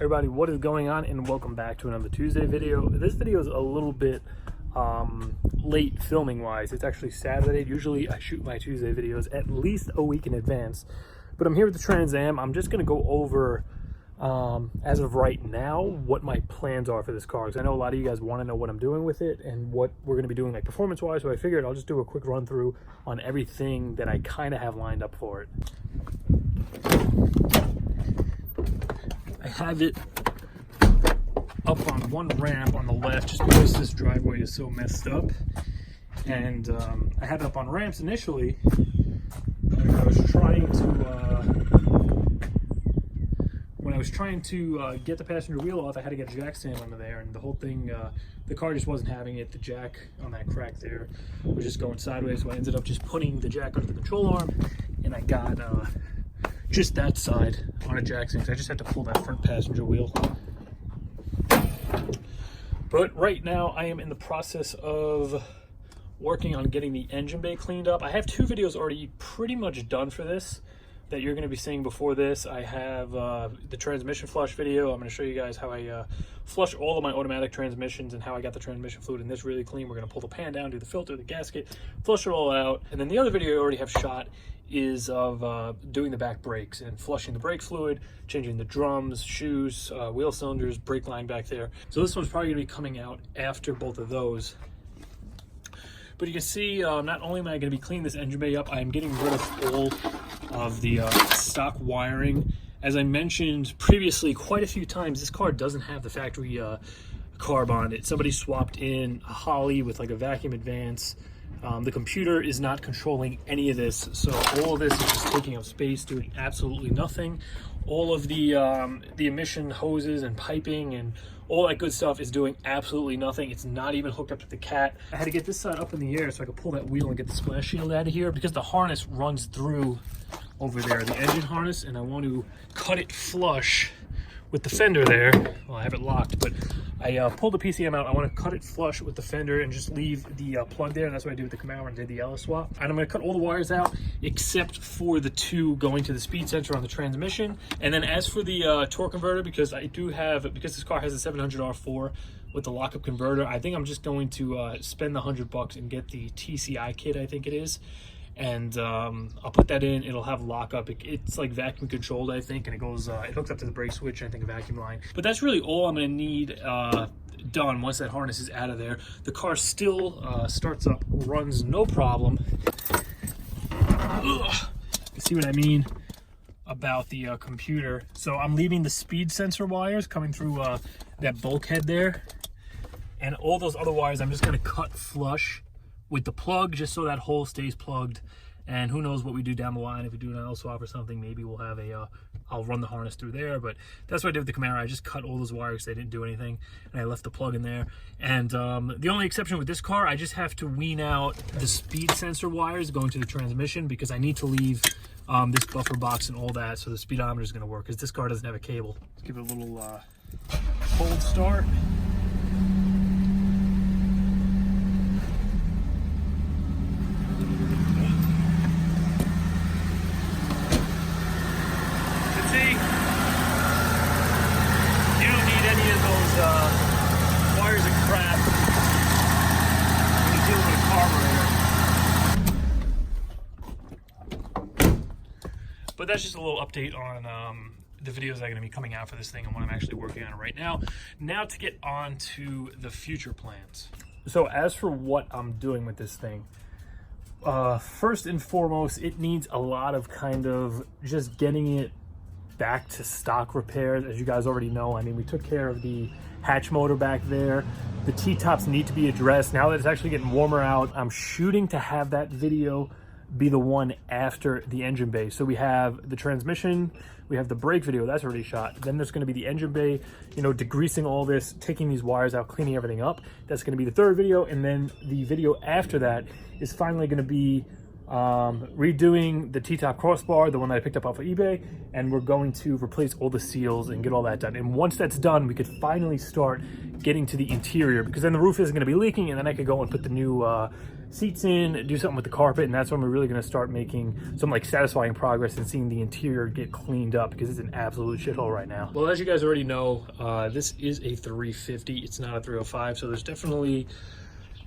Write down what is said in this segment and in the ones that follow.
Everybody, what is going on, and welcome back to another Tuesday video. This video is a little bit late filming wise. It's actually Saturday. Usually I shoot my Tuesday videos at least a week in advance, but I'm here with the Trans Am. I'm just going to go over as of right now what my plans are for this car, because I know a lot of you guys want to know what I'm doing with it and what we're going to be doing like performance wise, so I figured I'll just do a quick run through on everything that I kind of have lined up for it. I have it up on one ramp on the left just because this driveway is so messed up, and I had it up on ramps initially. I was trying to get the passenger wheel off. I had to get a jack stand under there, and the whole thing, the car just wasn't having it. The jack on that crack there was just going sideways, so I ended up just putting the jack under the control arm, and I got just that side on a jack stand. I just had to pull that front passenger wheel. But right now I am in the process of working on getting the engine bay cleaned up. I have two videos already pretty much done for this that you're going to be seeing before this. I have the transmission flush video. I'm going to show you guys how I flush all of my automatic transmissions and how I got the transmission fluid in this really clean. We're going to pull the pan down, do the filter, the gasket, flush it all out. And then the other video I already have shot is of doing the back brakes and flushing the brake fluid, changing the drums, shoes, wheel cylinders, brake line back there. So this one's probably going to be coming out after both of those. But you can see, not only am I going to be cleaning this engine bay up, I am getting rid of all of the stock wiring. As I mentioned previously quite a few times, this car doesn't have the factory carb on it. Somebody swapped in a Holly with like a vacuum advance. The computer is not controlling any of this, so all of this is just taking up space, doing absolutely nothing. All of the emission hoses and piping and all that good stuff is doing absolutely nothing. It's not even hooked up to the cat. I had to get this side up in the air so I could pull that wheel and get the splash shield out of here, because the harness runs through over there, the engine harness, and I want to cut it flush with the fender there. Well, I have it locked, but I pulled the PCM out. I want to cut it flush with the fender and just leave the plug there. And that's what I did with the Camaro and did the LS swap. And I'm going to cut all the wires out except for the two going to the speed sensor on the transmission. And then as for the torque converter, because this car has a 700R4 with the lockup converter, I think I'm just going to spend the $100 and get the TCI kit, I think it is. And I'll put that in. It'll have lockup. It's like vacuum controlled, I think, and it goes. It hooks up to the brake switch and I think a vacuum line. But that's really all I'm going to need done once that harness is out of there. The car still starts up, runs no problem. Ugh. You see what I mean about the computer? So I'm leaving the speed sensor wires coming through that bulkhead there, and all those other wires I'm just going to cut flush with the plug, just so that hole stays plugged. And who knows what we do down the line. If we do an L swap or something, maybe we'll have I'll run the harness through there. But that's what I did with the Camaro. I just cut all those wires, they didn't do anything, and I left the plug in there. And the only exception with this car, I just have to wean out the speed sensor wires going to the transmission, because I need to leave this buffer box and all that, so the speedometer is going to work, because this car doesn't have a cable. Let's give it a little cold start. Wires and crap when you deal with a carburetor. But that's just a little update on the videos that are going to be coming out for this thing and what I'm actually working on right now. Now to get on to the future plans. So as for what I'm doing with this thing, first and foremost, it needs a lot of kind of just getting it back to stock repairs. As you guys already know, I mean, we took care of the hatch motor back there. The T-tops need to be addressed. Now that it's actually getting warmer out, I'm shooting to have that video be the one after the engine bay. So we have the transmission, we have the brake video, that's already shot. Then there's going to be the engine bay, you know, degreasing all this, taking these wires out, cleaning everything up. That's going to be the third video. And then the video after that is finally going to be redoing the T-top crossbar, the one that I picked up off of eBay, and we're going to replace all the seals and get all that done. And once that's done, we could finally start getting to the interior, because then the roof isn't going to be leaking, and then I could go and put the new seats in, do something with the carpet, and that's when we're really going to start making some like satisfying progress and seeing the interior get cleaned up, because it's an absolute shithole right now. Well, as you guys already know, this is a 350. It's not a 305, so there's definitely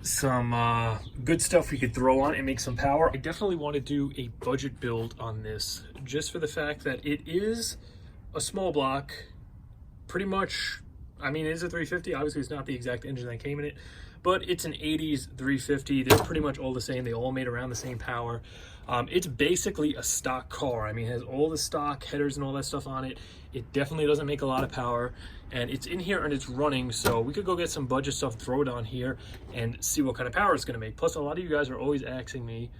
some good stuff we could throw on and make some power. I definitely want to do a budget build on this, just for the fact that it is a small block, pretty much. I mean, it is a 350. Obviously, it's not the exact engine that came in it, but it's an 80s 350. They're pretty much all the same. They all made around the same power. It's basically a stock car. I mean, it has all the stock headers and all that stuff on it. It definitely doesn't make a lot of power, and it's in here and it's running, so we could go get some budget stuff, throw it on here, and see what kind of power it's going to make. Plus, a lot of you guys are always asking me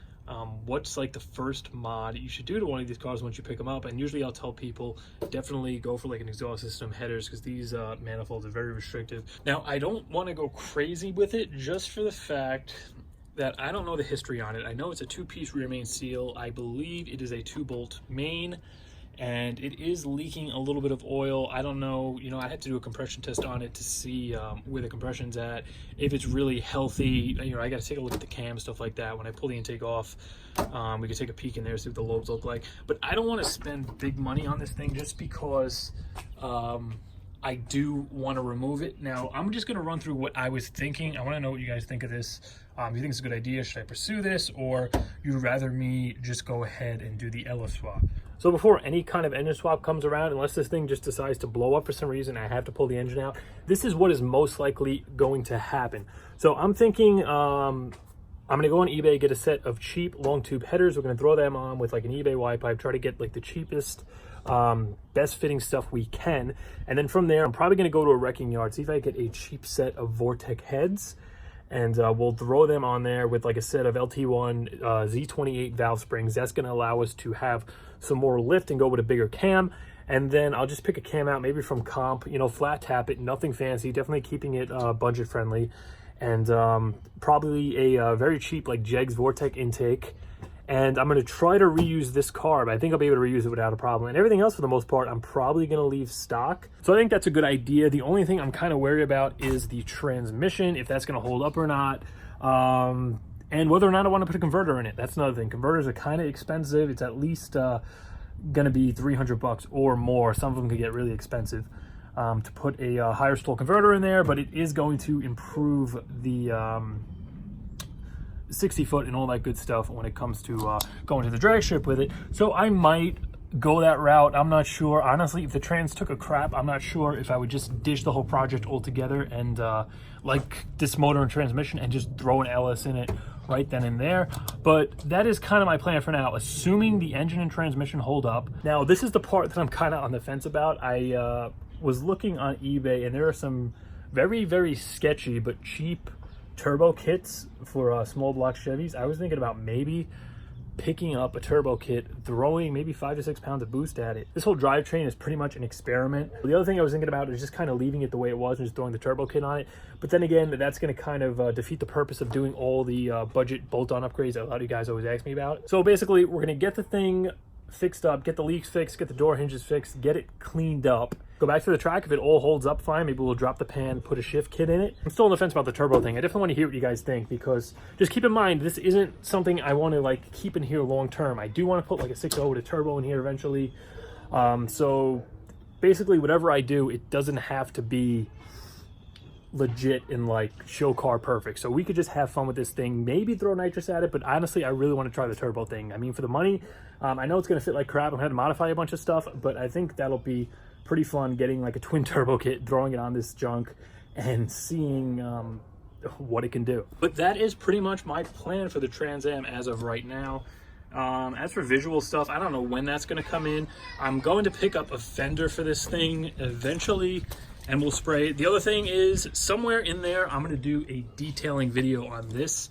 what's like the first mod you should do to one of these cars once you pick them up, and usually I'll tell people definitely go for like an exhaust system, headers, because these manifolds are very restrictive. Now, I don't want to go crazy with it, just for the fact that I don't know the history on it. I know it's a 2-piece rear main seal. I believe it is a 2-bolt main, and it is leaking a little bit of oil. I don't know, you know, I had to do a compression test on it to see where the compression's at, if it's really healthy. You know, I got to take a look at the cam, stuff like that. When I pull the intake off, we could take a peek in there, see what the lobes look like. But I don't want to spend big money on this thing, just because I do want to remove it. Now, I'm just going to run through what I was thinking. I want to know what you guys think of this. Do you think it's a good idea? Should I pursue this, or you'd rather me just go ahead and do the LS swap? So before any kind of engine swap comes around, unless this thing just decides to blow up for some reason, I have to pull the engine out, this is what is most likely going to happen. So I'm thinking I'm going to go on eBay, get a set of cheap long tube headers. We're going to throw them on with like an eBay Y pipe, try to get like the cheapest, best fitting stuff we can. And then from there, I'm probably going to go to a wrecking yard, see if I get a cheap set of Vortec heads, and we'll throw them on there with like a set of LT1 Z28 valve springs. That's going to allow us to have some more lift and go with a bigger cam. And then I'll just pick a cam out, maybe from Comp, you know, flat tap it, nothing fancy, definitely keeping it budget friendly. And probably a very cheap like Jegs Vortec intake. And I'm going to try to reuse this carb. I think I'll be able to reuse it without a problem. And everything else, for the most part, I'm probably going to leave stock. So I think that's a good idea. The only thing I'm kind of wary about is the transmission, if that's going to hold up or not. And whether or not I want to put a converter in it. That's another thing. Converters are kind of expensive. It's at least going to be $300 or more. Some of them could get really expensive to put a higher stall converter in there, but it is going to improve the 60 foot and all that good stuff when it comes to going to the drag strip with it. So I might go that route. I'm not sure. Honestly, if the trans took a crap, I'm not sure if I would just ditch the whole project altogether and like this motor and transmission and just throw an LS in it right then and there. But that is kind of my plan for now, assuming the engine and transmission hold up. Now, this is the part that I'm kind of on the fence about. I was looking on eBay, and there are some very, very sketchy but cheap turbo kits for small block Chevys. I was thinking about maybe picking up a turbo kit, throwing maybe 5 to 6 pounds of boost at it. This whole drivetrain is pretty much an experiment. The other thing I was thinking about is just kind of leaving it the way it was and just throwing the turbo kit on it. But then again, that's going to kind of defeat the purpose of doing all the budget bolt-on upgrades that a lot of you guys always ask me about. So basically, we're going to get the thing fixed up, get the leaks fixed, get the door hinges fixed, get it cleaned up, go back to the track. If it all holds up fine, maybe we'll drop the pan, put a shift kit in it. I'm still on the fence about the turbo thing. I definitely want to hear what you guys think, because just keep in mind, this isn't something I want to like keep in here long term. I do want to put like a 6.0 with a turbo in here eventually. So basically whatever I do, it doesn't have to be legit and like show car perfect. So we could just have fun with this thing, maybe throw nitrous at it. But honestly, I really want to try the turbo thing. I mean, for the money, I know it's going to fit like crap. I'm going to have to modify a bunch of stuff, but I think that'll be pretty fun, getting like a twin turbo kit, throwing it on this junk and seeing what it can do. But that is pretty much my plan for the Trans Am as of right now. As for visual stuff, I don't know when that's going to come in. I'm going to pick up a fender for this thing eventually, and we'll spray it. The other thing is, somewhere in there, I'm going to do a detailing video on this.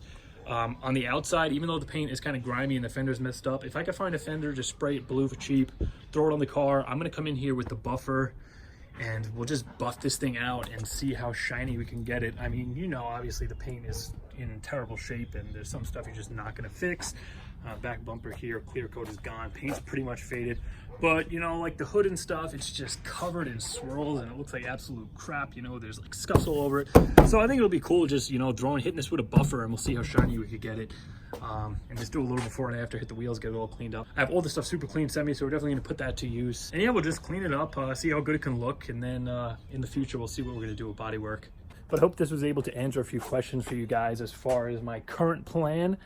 On the outside, even though the paint is kind of grimy and the fender's messed up, if I could find a fender, just spray it blue for cheap, throw it on the car. I'm going to come in here with the buffer, and we'll just buff this thing out and see how shiny we can get it. I mean, you know, obviously the paint is in terrible shape, and there's some stuff you're just not going to fix. Back bumper here, clear coat is gone. Paint's pretty much faded. But, you know, like the hood and stuff, it's just covered in swirls and it looks like absolute crap. You know, there's like scuffs all over it. So I think it'll be cool just, you know, hitting this with a buffer, and we'll see how shiny we could get it. And just do a little before and after, hit the wheels, get it all cleaned up. I have all this stuff super clean semi, so we're definitely gonna put that to use. And yeah, we'll just clean it up, see how good it can look. And then in the future, we'll see what we're gonna do with body work. But I hope this was able to answer a few questions for you guys as far as my current plan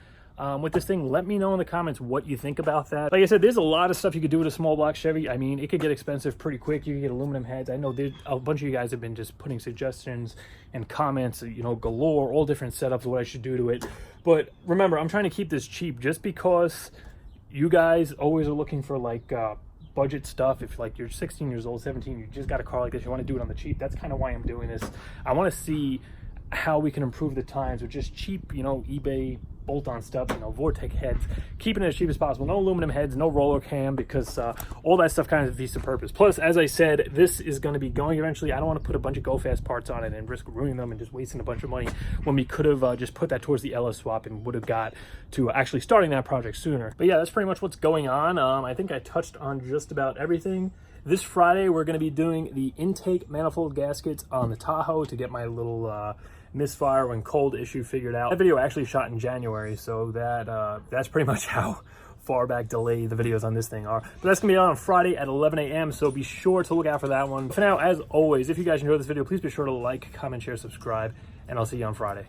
with this thing. Let me know in the comments what you think about that. Like I said, there's a lot of stuff you could do with a small block Chevy. I mean, it could get expensive pretty quick. You can get aluminum heads. I know there's a bunch of you guys have been just putting suggestions and comments, you know, galore, all different setups of what I should do to it. But remember, I'm trying to keep this cheap just because you guys always are looking for like budget stuff. If like you're 16 years old, 17, you just got a car like this, you want to do it on the cheap. That's kind of why I'm doing this. I want to see how we can improve the times with just cheap, you know, eBay bolt-on stuff, you know, Vortex heads, keeping it as cheap as possible. No aluminum heads, no roller cam, because all that stuff kind of defeats the purpose. Plus, as I said, this is going to be going eventually. I don't want to put a bunch of go-fast parts on it and risk ruining them and just wasting a bunch of money when we could have just put that towards the LS swap and would have got to actually starting that project sooner. But yeah, that's pretty much what's going on. I think I touched on just about everything. This Friday, we're going to be doing the intake manifold gaskets on the Tahoe to get my little misfire when cold issue figured out. That video I actually shot in January, so that's pretty much how far back delayed the videos on this thing are. But that's gonna be on Friday at 11 a.m. so be sure to look out for that one. For now, as always, if you guys enjoyed this video, please be sure to like, comment, share, subscribe, and I'll see you on Friday.